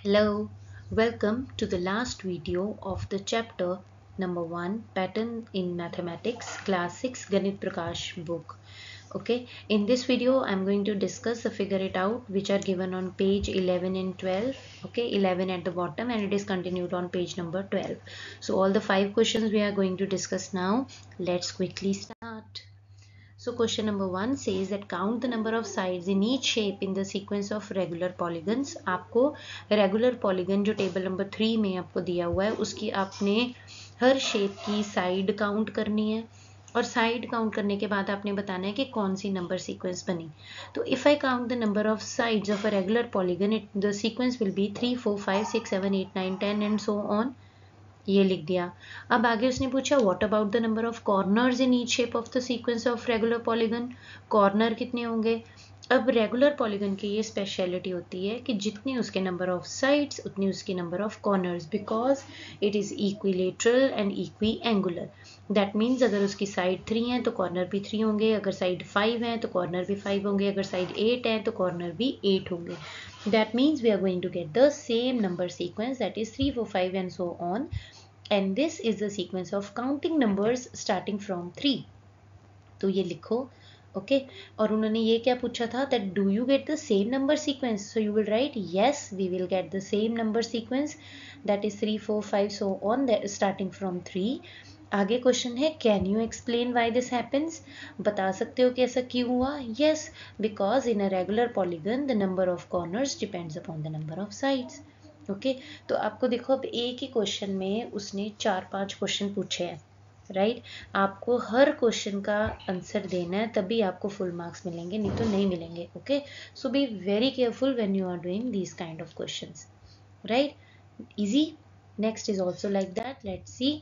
Hello, welcome to the last video of the chapter number 1 Pattern in Mathematics Class 6 Ganit Prakash book. Okay, in this video I'm going to discuss the figure it out which are given on page 11 and 12. Okay, 11 at the bottom and it is continued on page number 12. So all the 5 questions we are going to discuss now. Let's quickly start. So question number 1 says that count the number of sides in each shape in the sequence of regular polygons. आपको regular polygon जो table number 3 में आपको दिया हुआ है उसकी आपने हर shape की side count करनी है और साइड काउंट करने के बाद आपने बताना है कि कौन सी नंबर सीक्वेंस बनी. तो if I count the number of sides of a regular polygon the sequence will be 3 4 5 6 7 8 9 10 and so on. ये लिख दिया. अब आगे उसने पूछा what about the number of corners in each shape of the sequence of regular polygon. Corner कितने होंगे. अब रेगुलर पॉलीगन की ये स्पेशलिटी होती है कि जितनी उसके नंबर ऑफ साइड्स उतनी उसकी number of corners because it is equilateral and equi angular. That means अगर उसकी साइड 3 है तो कॉर्नर भी 3 होंगे, अगर साइड 5 है तो कॉर्नर भी 5 होंगे, अगर साइड 8 है तो कॉर्नर भी 8 होंगे. That means we are going to get the same number sequence, that is 3 4 5 and so on, and this is the sequence of counting numbers starting from 3. तो ये लिखो. ओके और उन्होंने ये क्या पूछा था that do you get the same number sequence, so you will write yes we will get the same number sequence, that is 3 4 5 so on, that starting from 3. आगे क्वेश्चन है can you explain why this happens. बता सकते हो कि ऐसा क्यों हुआ. Yes because in a regular polygon the number of corners depends upon the number of sides. Okay तो आपको देखो अब एक ही क्वेश्चन में उसने 4-5 क्वेश्चन पूछे हैं. राइट आपको हर क्वेश्चन का आंसर देना है तभी आपको फुल मार्क्स मिलेंगे, नहीं तो नहीं मिलेंगे. Okay so be very careful when you are doing these kind of questions. Right easy. Next is also like that. Let's see.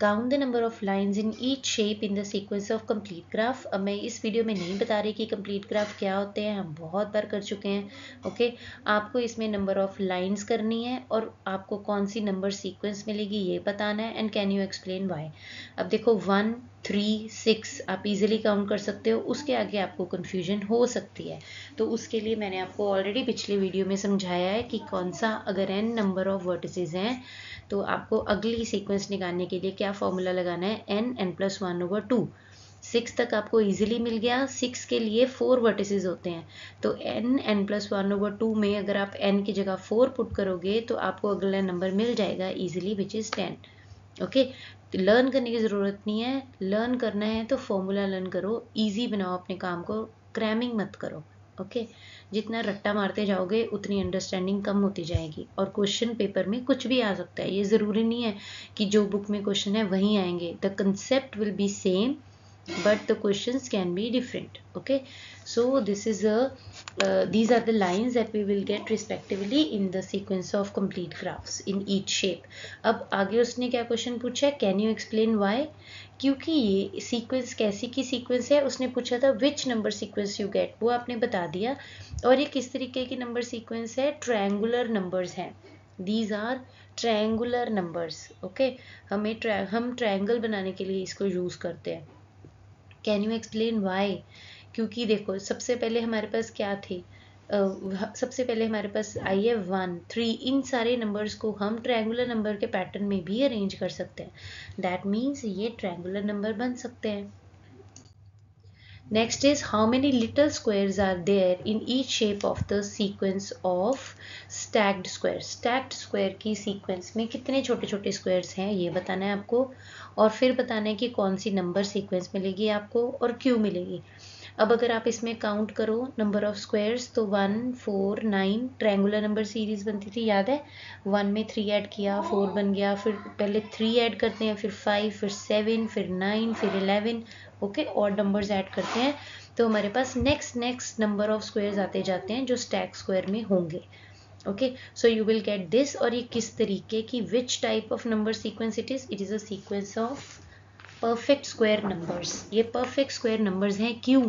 Count the number of lines in each shape in the sequence of complete graph. अब मैं इस video में नहीं बता रही कि complete graph क्या होते हैं, हम बहुत बार कर चुके हैं. ओके आपको इसमें नंबर ऑफ लाइंस करनी है और आपको कौन सी नंबर सीक्वेंस मिलेगी ये बताना है. And can you explain Y. अब देखो 1 3 6 आप इजीली काउंट कर सकते हो, उसके आगे आपको कंफ्यूजन हो सकती है. तो उसके लिए मैंने आपको ऑलरेडी पिछले वीडियो में समझाया है कि कौन सा अगर n नंबर ऑफ वर्टिसेस हैं तो आपको अगली सीक्वेंस निकालने के लिए क्या फॉर्मूला लगाना है. n+1/2. 6 तक आपको इजीली मिल गया. 6 के लिए 4 वर्टिसेस होते हैं तो n+1/2 में अगर आप n की जगह 4 पुट करोगे तो आपको अगला नंबर मिल जाएगा easily which is 10. Okay learn करने की ज़रूरत नहीं है. लर्न करना है तो फॉर्मूला लर्न करो, ईजी बनाओ अपने काम को, क्रैमिंग मत करो. ओके जितना रट्टा मारते जाओगे उतनी अंडरस्टैंडिंग कम होती जाएगी. और क्वेश्चन पेपर में कुछ भी आ सकता है, ये ज़रूरी नहीं है कि जो बुक में क्वेश्चन है वहीं आएंगे. The concept will be same but the questions can be different. Okay so these are the lines that we will get respectively in the sequence of complete graphs in each shape. अब आगे उसने क्या question पूछा है can you explain why. क्योंकि ये sequence कैसी की सीक्वेंस है उसने पूछा था which number sequence you get, वो आपने बता दिया. और ये किस तरीके की नंबर सीक्वेंस है, ट्रायंगुलर नंबर्स हैं. These are triangular numbers. Okay हम ट्रायंगल बनाने के लिए इसको यूज करते हैं. Can you explain why. क्योंकि देखो सबसे पहले हमारे पास क्या थे, सबसे पहले हमारे पास आई है 1 3. इन सारे नंबर्स को हम ट्रायंगुलर नंबर के पैटर्न में भी अरेंज कर सकते हैं. दैट मीन्स ये ट्रायंगुलर नंबर बन सकते हैं. Next is how many little squares are there in each shape of the sequence of stacked square. Stacked square की सीक्वेंस में कितने छोटे छोटे स्क्वायर्स हैं ये बताना है आपको. और फिर बताना है कि कौन सी नंबर सीक्वेंस मिलेगी आपको और क्यों मिलेगी. अब अगर आप इसमें काउंट करो नंबर ऑफ स्क्वायर्स तो 1 4 9 ट्रायंगुलर नंबर सीरीज बनती थी, याद है. 1 में 3 ऐड किया 4 बन गया, फिर पहले 3 ऐड करते हैं, फिर 5 फिर 7 फिर 9 फिर 11. ओके और नंबर्स ऐड करते हैं तो हमारे पास नेक्स्ट नंबर ऑफ स्क्वायर्स आते जाते हैं जो स्टैक स्क्वायर में होंगे. Okay so you will get this. और ये किस तरीके की which type of number sequence it is a sequence of perfect square numbers. ये परफेक्ट स्क्वायर नंबर्स हैं. क्यों?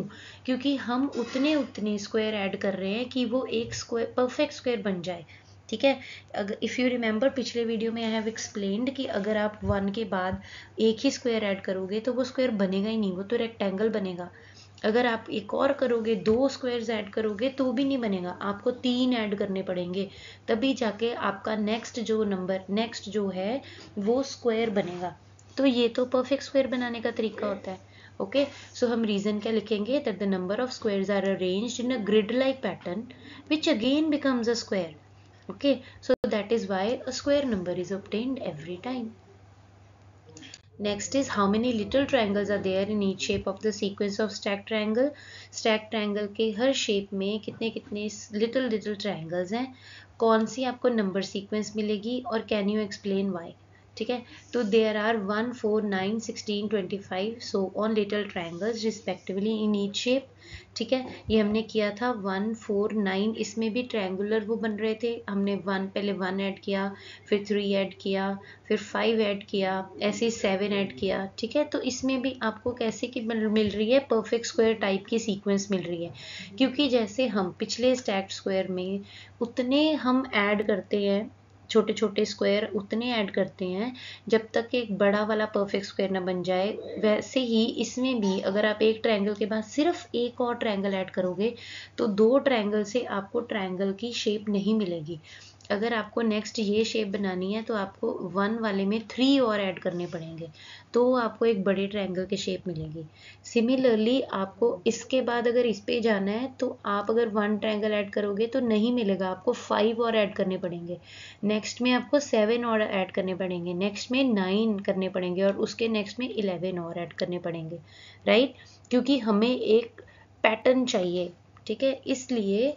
क्योंकि हम उतने स्क्वायर ऐड कर रहे हैं कि वो एक स्क्वायर परफेक्ट स्क्वायर बन जाए. ठीक है अगर इफ़ यू रिमेंबर पिछले वीडियो में आई हैव एक्सप्लेन्ड कि अगर आप 1 के बाद एक ही स्क्वायर ऐड करोगे तो वो स्क्वायर बनेगा ही नहीं, वो तो रेक्टेंगल बनेगा. अगर आप एक और करोगे, 2 स्क्वायर्स ऐड करोगे तो भी नहीं बनेगा, आपको 3 ऐड करने पड़ेंगे, तभी जाके आपका नेक्स्ट जो है वो स्क्वायर बनेगा। तो ये तो परफेक्ट स्क्वायर बनाने का तरीका होता है। ओके, सो हम रीजन क्या लिखेंगे, that the number of squares are arranged in a grid like pattern which again becomes a square. Okay, so that is why a square number is obtained every time. Next is how many little triangles are there in each shape of the sequence of stacked triangle. Stacked triangle के हर shape में कितने कितने little triangles हैं, कौन सी आपको number sequence मिलेगी और can you explain why. ठीक है, तो there are 1, 4, 9, 16, 25 so on little triangles respectively in each shape. ठीक है, ये हमने किया था 1, 4, 9, इसमें भी ट्रायंगुलर वो बन रहे थे, हमने पहले 1 ऐड किया, फिर 3 ऐड किया, फिर 5 ऐड किया, ऐसे 7 ऐड किया. ठीक है, तो इसमें भी आपको कैसे की मिल रही है, परफेक्ट स्क्वायर टाइप की सीक्वेंस मिल रही है, क्योंकि जैसे हम पिछले स्टैक्ड स्क्वायर में उतने हम ऐड करते हैं, छोटे छोटे स्क्वायर उतने ऐड करते हैं जब तक एक बड़ा वाला परफेक्ट स्क्वायर ना बन जाए, वैसे ही इसमें भी अगर आप एक ट्रायंगल के बाद सिर्फ एक और ट्रायंगल ऐड करोगे तो 2 ट्रायंगल से आपको ट्रायंगल की शेप नहीं मिलेगी. अगर आपको नेक्स्ट ये शेप बनानी है तो आपको 1 वाले में 3 और ऐड करने पड़ेंगे, तो आपको एक बड़े ट्रायंगल की शेप मिलेगी. सिमिलरली आपको इसके बाद अगर इस पे जाना है तो आप अगर 1 ट्रायंगल ऐड करोगे तो नहीं मिलेगा, आपको 5 और ऐड करने पड़ेंगे, नेक्स्ट में आपको 7 और ऐड करने पड़ेंगे, नेक्स्ट में 9 करने पड़ेंगे और उसके नेक्स्ट में 11 और ऐड करने पड़ेंगे. राइट, क्योंकि हमें एक पैटर्न चाहिए. ठीक है, इसलिए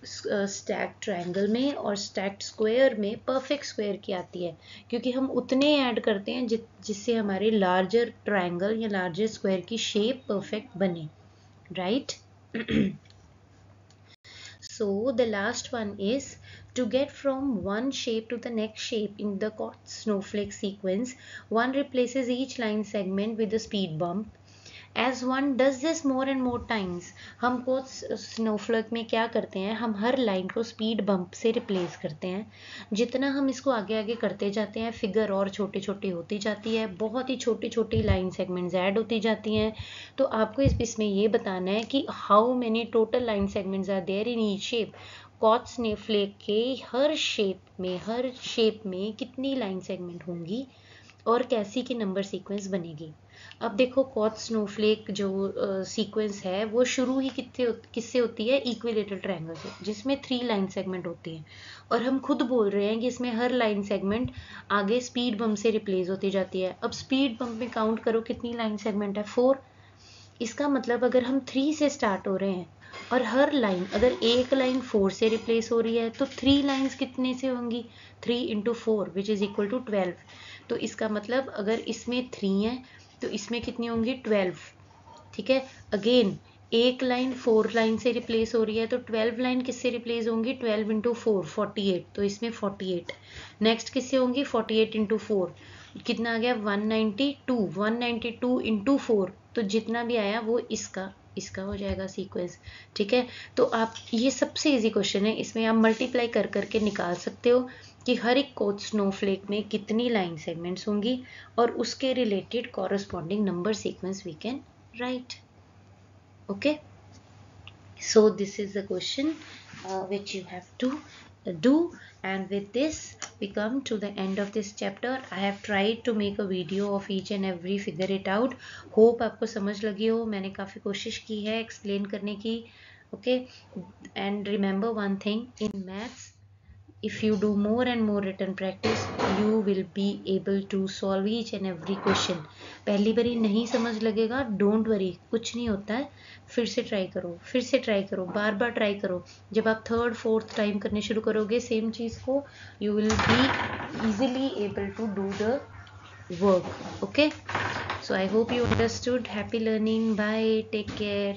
स्टैक्ड ट्रायंगल में और स्टैक्ड स्क्वायर में परफेक्ट स्क्वायर की आती है, क्योंकि हम उतने ऐड करते हैं जिससे हमारे लार्जर ट्रायंगल या लार्जर स्क्वायर की शेप परफेक्ट बने. Right. So the last one is to get from one shape to the next shape in the Cots snowflake sequence, one replaces each line segment with a speed bump. As one does this more and more times, हम quotes Snowflake में क्या करते हैं, हम हर line को speed bump से replace करते हैं. जितना हम इसको आगे आगे करते जाते हैं, फिगर और छोटी छोटी होती जाती है, बहुत ही छोटी छोटी लाइन सेगमेंट्स ऐड होती जाती हैं. तो आपको इसमें ये बताना है कि how many total line segments are there in each shape. Koch's snowflake के हर शेप में कितनी लाइन सेगमेंट होंगी और कैसी की नंबर सीक्वेंस बनेगी. अब देखो, कॉट स्नोफ्लेक जो सीक्वेंस है वो शुरू ही किससे होती है, इक्विलेटरल ट्रायंगल से, जिसमें 3 लाइन सेगमेंट होती हैं, और हम खुद बोल रहे हैं कि इसमें हर लाइन सेगमेंट आगे स्पीड बम्प से रिप्लेस होती जाती है. अब स्पीड बम्प में काउंट करो कितनी लाइन सेगमेंट है, 4. इसका मतलब अगर हम 3 से स्टार्ट हो रहे हैं और हर लाइन, अगर एक लाइन 4 से रिप्लेस हो रही है तो 3 लाइंस कितने से होंगी, 3 × 4 विच इज इक्वल टू 12. तो इसका मतलब अगर इसमें 3 है तो इसमें कितनी होंगी, 12. ठीक है, अगेन एक लाइन 4 लाइन से रिप्लेस हो रही है तो 12 लाइन किससे रिप्लेस होंगी, 12 × 4 48, तो इसमें 48. नेक्स्ट किससे होंगी, 48 × 4 कितना आ गया, 192. 192 × 4, तो जितना भी आया वो इसका हो जाएगा सीक्वेंस. ठीक है, तो आप ये सबसे इजी क्वेश्चन है, इसमें आप मल्टीप्लाई कर करके निकाल सकते हो कि हर एक कोट स्नोफ्लेक में कितनी लाइन सेगमेंट्स होंगी और उसके related corresponding number sequence we can write. Okay, so this is the question which you have to do, and with this we come to the end of this chapter. I have tried to make a video of each and every figure it out. Hope आपको समझ लगी हो, मैंने काफ़ी कोशिश की है explain करने की. Okay, and remember one thing, in maths if you do more and more written practice you will be able to solve each and every question. पहली बारी नहीं समझ लगेगा, डोंट वरी, कुछ नहीं होता है, फिर से ट्राई करो, बार बार ट्राई करो. जब आप 3rd 4th टाइम करने शुरू करोगे सेम चीज़ को, you will be easily able to do the work. Okay, so I hope you understood. Happy learning. Bye, take care.